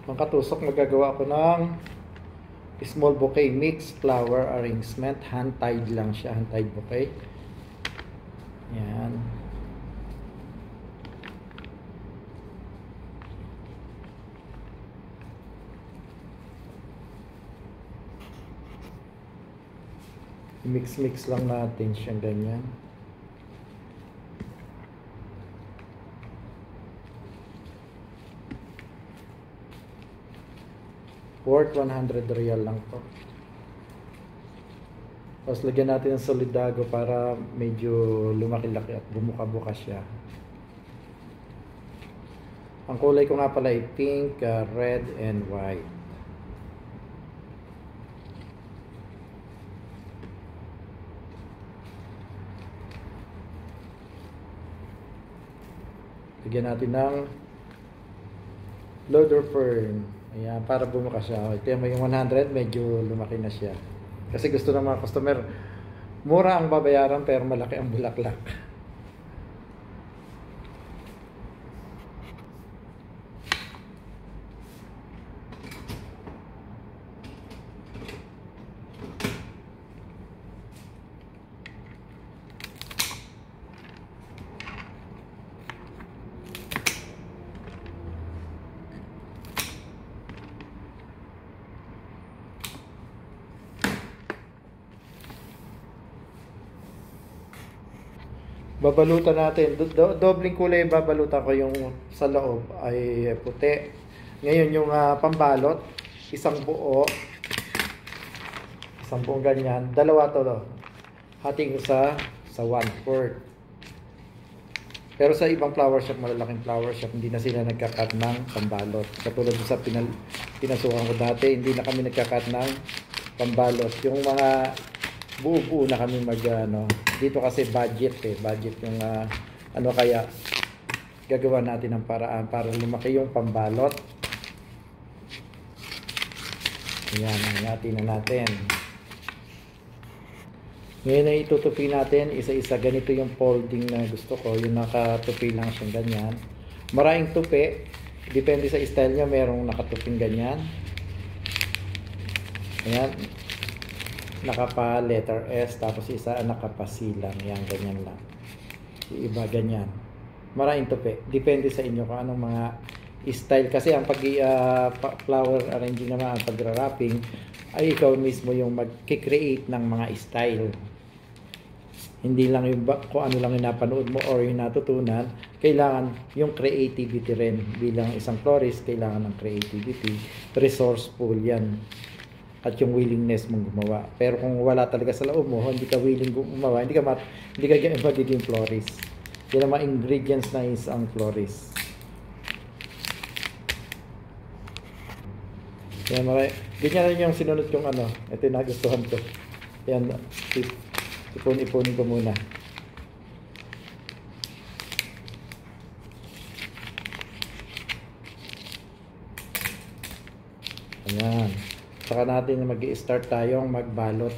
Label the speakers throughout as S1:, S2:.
S1: Ang katusok, magagawa ko ng small bouquet mix flower arrangement. Hand-tied lang siya, hand-tied bouquet. Yan. Mix-mix lang natin siyang ganyan. Worth 100 real lang to. Tapos lagyan natin ng solidago para medyo lumaki-laki at bumuka-buka siya. Ang kulay ko nga pala ay pink, red, and white. Lagyan natin ng Lauder Fern. Ayan, para bumuka siya. Ito yung 100, medyo lumaki na siya. Kasi gusto ng mga customer, mura ang babayaran pero malaki ang bulaklak. Babalutan natin, dobling kulay babalutan ko, yung sa loob ay puti. Ngayon yung pambalot, isang buong ganyan, dalawa to, hating sa 1/4. Pero sa ibang flower shop, malalaking flower shop, hindi na sila nagka-cut ng pambalot. Katulad sa pinasukan ko dati, hindi na kami nagka-cut ng pambalot. Yung mga buo-buo na kami dito kasi budget yung kaya gagawa natin ng paraan para lumaki yung pambalot. Ayan, natin ngayon ay itutupi natin isa-isa. Ganito yung folding na gusto ko, yung nakatupi lang siyang ganyan. Maraming tupi, depende sa style nya, merong nakatuping ganyan. Ayan, nakapa letter S, tapos isa nakapa C lang. Yan, ganyan lang. Yung iba ganyan. Maraming tupi. Depende sa inyo kung anong mga style. Kasi ang flower arranging naman, ang pag-wrapping, ay ikaw mismo yung mag-create ng mga style. Hindi lang yung kung ano lang yung napanood mo or yung natutunan. Kailangan yung creativity rin. Bilang isang florist, kailangan ng creativity. Resourceful yan. At yung willingness mong gumawa. Pero kung wala talaga sa loob mo, hindi ka willing gumawa, hindi ka magiging florist. Yan ang mga ingredients na isang florist. Yan, ganyan rin yung sinunod yung ito yung nagustuhan ko. Yan, ipon-iponin ko muna. Ayan. Saka natin mag-i-start tayong magbalot.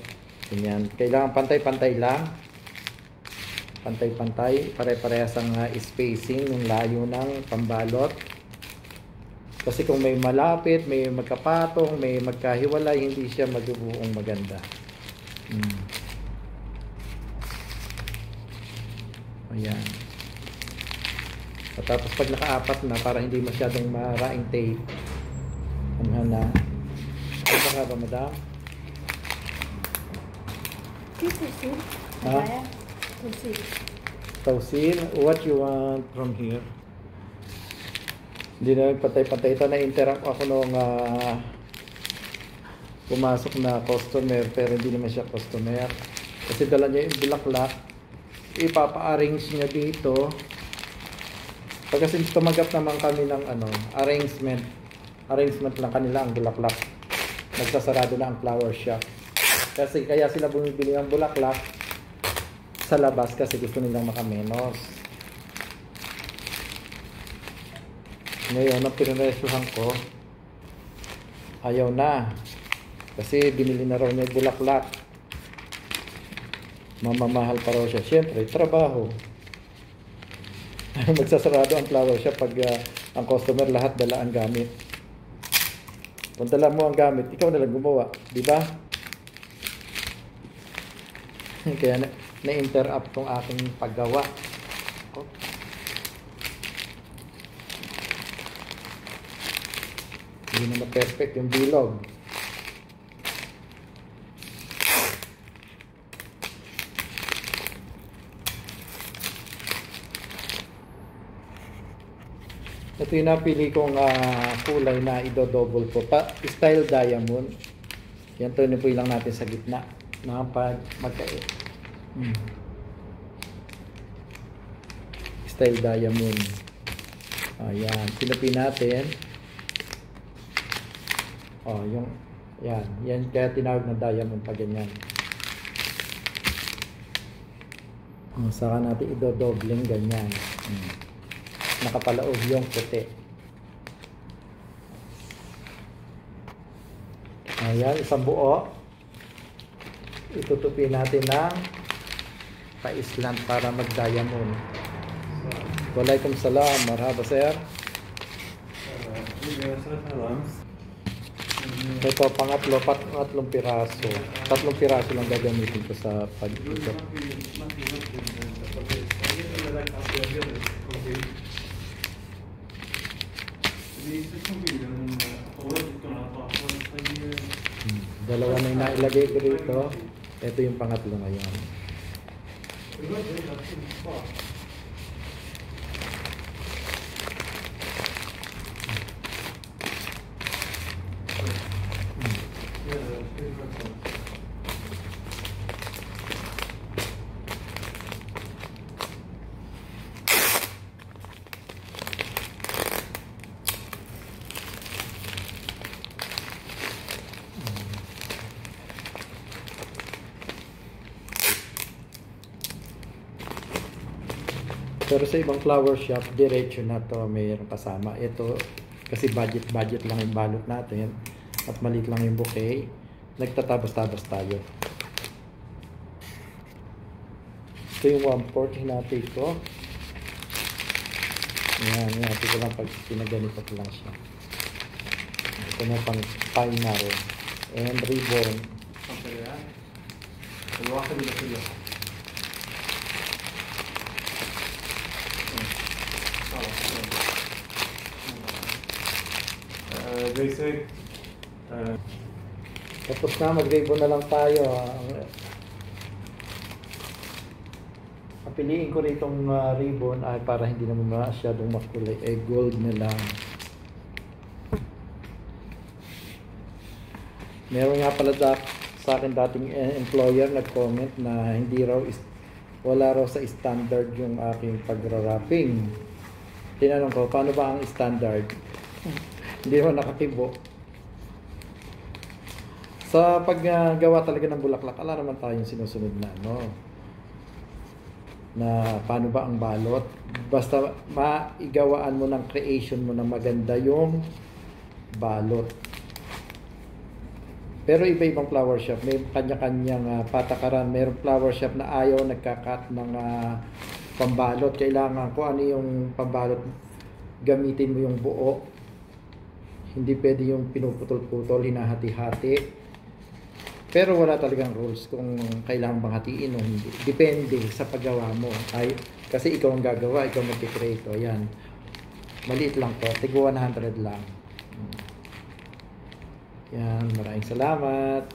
S1: Ganyan. Kailangan pantay-pantay lang. Pantay-pantay. Pare-parehas ang spacing, yung layo ng pambalot. Kasi kung may malapit, may magkapatong, may magkahiwalay, hindi siya magbubuong maganda. Ayan. Tapos pag naka-apat na, para hindi masyadong maraing tape, na ano ba ba, madam? Tausil? What you want from here? Hindi na patay-patay. Ito na-interact ako nung pumasok na customer, pero hindi naman siya customer. Kasi dala niya yung bulaklak. Ipapa-arrange niya dito. Kasi tumagat naman kami ng arrangement lang kanila ang bulaklak. Nagsasarado na ang flower shop. Kasi kaya sila bumibili ng bulaklak sa labas kasi gusto nilang makamenos. Ngayon, ang pinaresuhan ko, ayaw na. Kasi binili na raw niya yung bulaklak. Mamamahal pa raw siya. Siyempre, trabaho. Magsasarado ang flower shop pag ang customer lahat dala ang gamit. Kung dala mo ang gamit, ikaw na lang gumawa. Di ba? Kaya na-interrupt tong aking paggawa. Oh. Hindi na perfect yung bilog. Ito yung napili kong kulay na ido-double po. Style diamond. Yan to, nipuy lang natin sa gitna. Style diamond. Ayan. Pinupi natin. Yan kaya tinawag na diamond pa ganyan. Saka natin ido-doubling ganyan. Nakapalaog yung puti. Ayan, isang buo. Itutupi natin ng paislan para mag-diamond. Walaikum salam. Marhaba, sir. Ito, pangatlong piraso. 3 piraso lang gagamitin ko sa pag-ito. Dalawa na yung nailagay ko rito. Ito yung pangatlo ngayon. Pero sa ibang flower shop, diretso na to, mayroong kasama. Ito, kasi budget lang yung balot natin at maliit lang yung bouquet. Nagtatabas-tabas tayo. Ito yung 1/4 hinati ko. Ayan, hinati ko lang pag pinaganito ko lang siya. Ito na pang final and ribbon. Tapos na, mag-ribbon na lang tayo. Piliin ko ritong ribbon ay para hindi naman masyadong makulay. Gold na lang. Meron nga pala sa akin dating employer nag-comment na wala raw sa standard yung aking pagra-wrapping. Tinanong ko, paano ba ang standard? Hindi naman nakatibo. Sa paggawa talaga ng bulaklak, ala naman tayong sinusunod na na paano ba ang balot. Basta maigawaan mo ng creation mo na maganda yung balot. Pero iba-ibang flower shop, may kanya-kanyang patakaran. Mayroong flower shop na ayaw nagkakat ng pambalot. Kailangan kung ano yung pambalot, gamitin mo yung buo. Hindi pwede yung pinuputol-putol, hinahati-hati. Pero wala talagang rules kung kailangan bang hatiin o hindi. Depende sa paggawa mo. Kasi ikaw ang gagawa, ikaw mag-create. Ayan. Maliit lang to. Tig 100 lang. Yan. Maraming salamat.